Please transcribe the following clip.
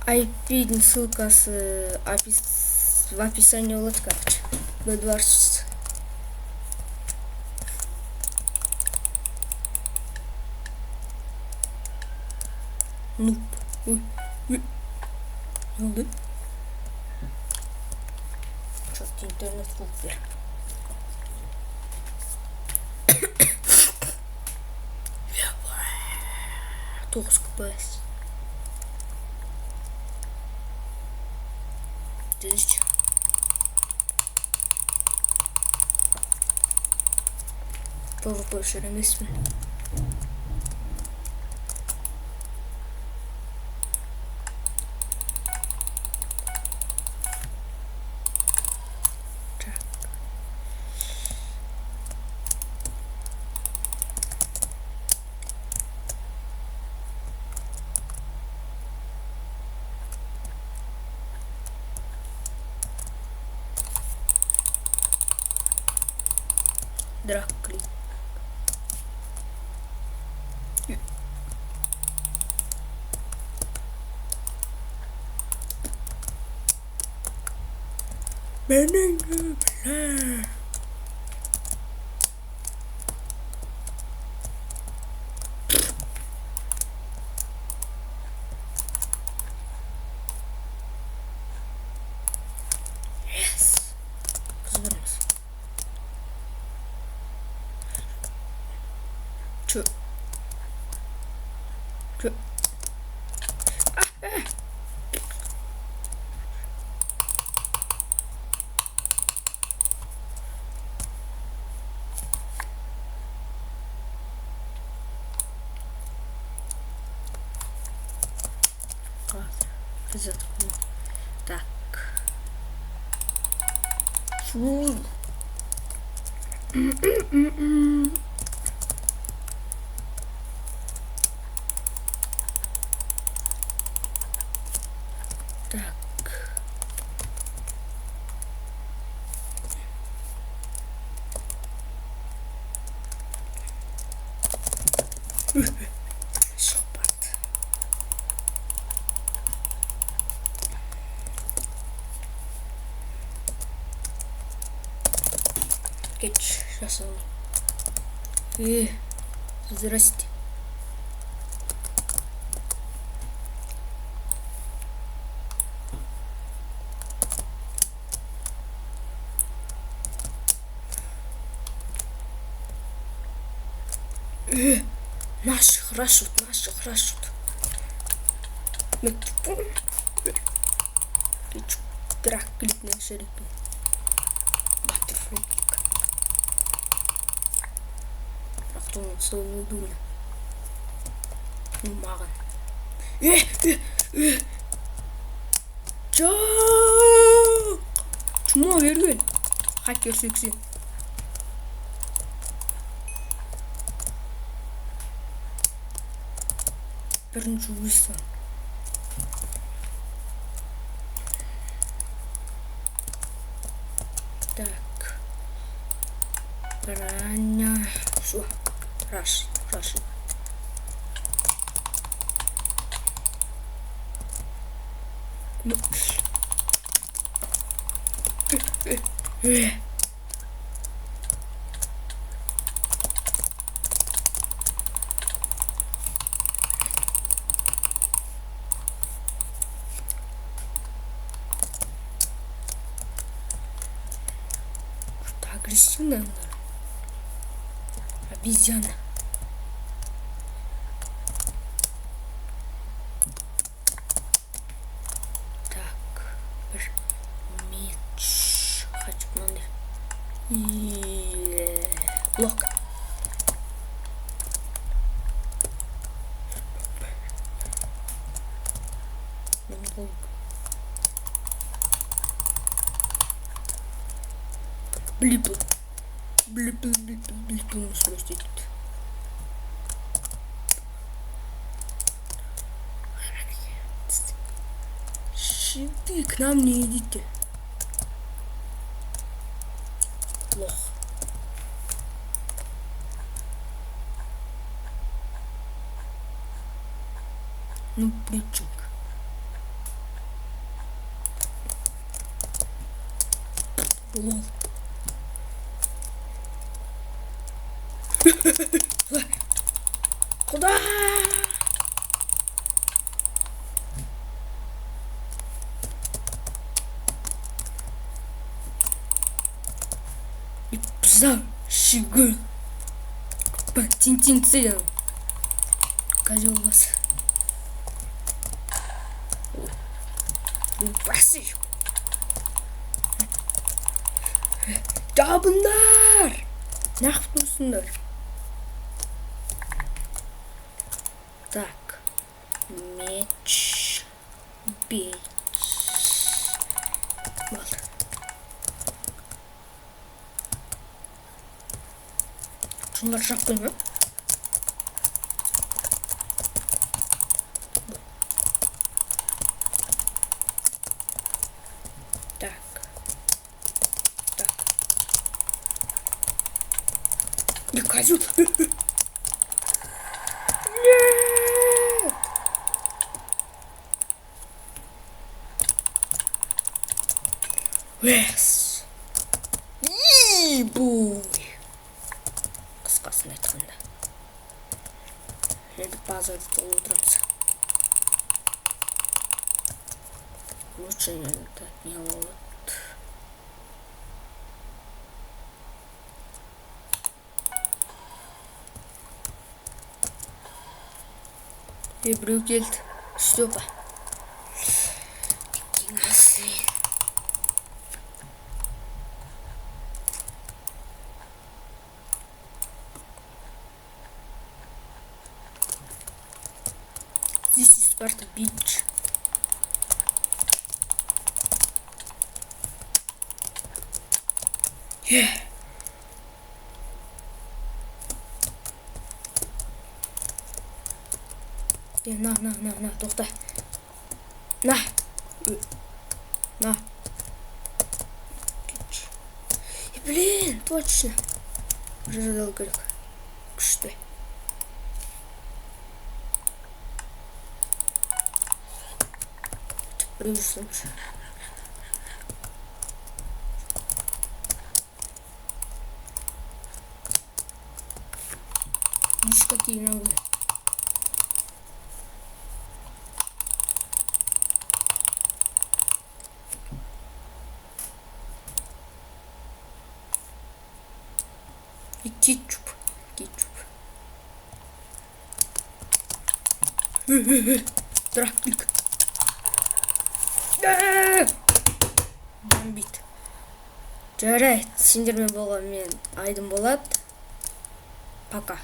IP-дің ссылкасы в описании болады, короче. Бэдварс. Нуп. Ой. Не oldu? Что-то интернет купил. Тоска пас. Тысяч. PvP şöyle mi? Дракли. Benim göbler. Yes. Kızlarımız. Çö. Çö. Так. Фу. Так. Шопот. Кетч, сейчас он. Здрасте. Наших рашут. Дракли шерифы. Баттерфлейк. Автомат солоную думаю. Маған. Жоқ. Чума берген. Хакер 80. Бірінші өсім. Так. Броня. Все. Раш. Ну. Агрессивная обезьяна. Так, меч. Хочу надо. И блок. Блипл. Слушайте. Щиты, к нам не идите. Плохо. Ну, причук. Лол. Куда? И пса шигу. Тин-тин цен. Козел вас. Басыш. Табындар. Нахып тұрсыңдар. Так. Меч. Бей. Болды. Шундар жаппай ма? Так. Так. Не козел. Нет. Yes. Буй. Қысқасын айтқанда. Енді базарды толып отырамыз. Лучше это не вот. И брюкельт. Степа. Кинасы. Здесь есть Спарта Бич. На, тоқта. На. И, блин, точно. Уже задал крюк. Күшті. Біреу жүрсеңші. Видишь, какие новые. И кетчуп. Трактик. Бомбит. Жарайды, сендермен болған мен Айдын болады. Пока.